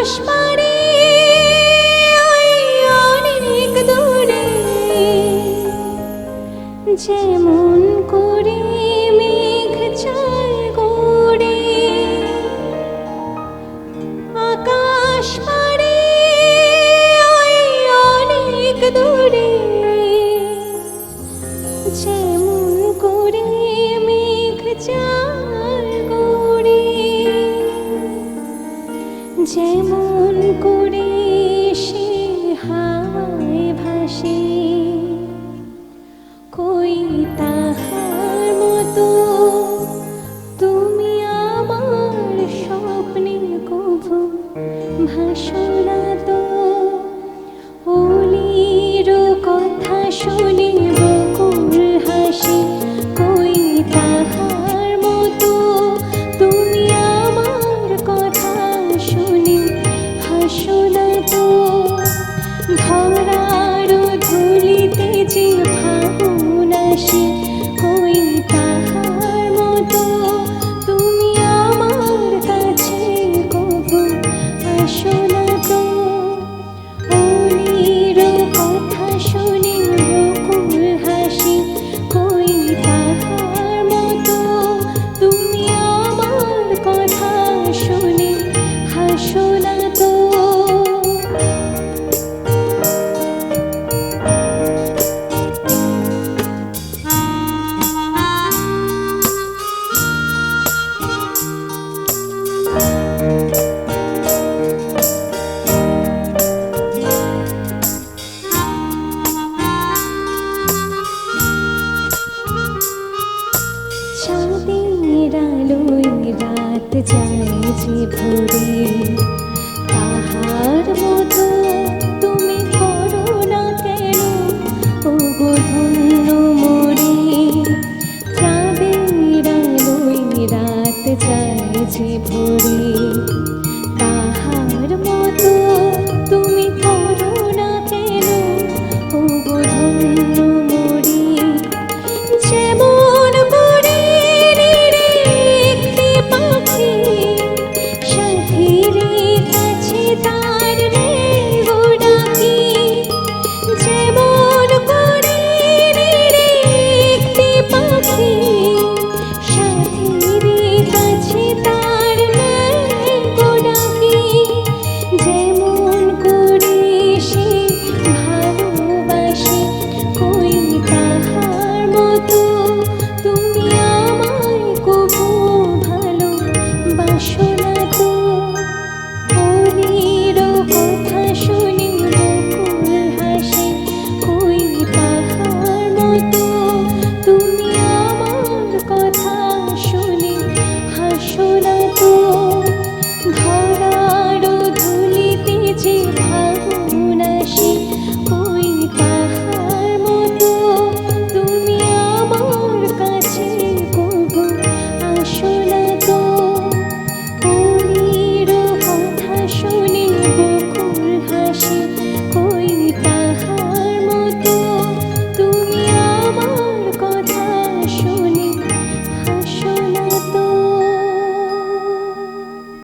আকাশ পারে ওই অনেক দূরে, যেমন করে মেঘ চায় গড়ে। আকাশ পারে ওই অনেক দূরে, যেমন করে মেঘ চায় গড়ে। যেমন করে সে হাওয়ায় ভাসে, কই তাহার মতো তুমি আমার স্বপ্নে কভু ভাসো না তো। ওলির কথা শুনে বকুল হাসে, কই তাহার মতো তুমি আমার কথা শুনে হাসো না তো। ধরার ধুলিতে যে ভাবনা আসে, কই তাহার মতো তুমি আমার কাছে কভু আসো না তো। ওলির কথা শুনে বকুল হাসে, কই তাহার মতো তুমি আমার কথা শুনে হাসো না তো। চাঁদের আলোয় রাত যায় যে ভরে, তাহার মতো তুমি করো না কেন ওগো ধন্য মোরে। চাঁদের আলোয় রাত যায় যে ভরে,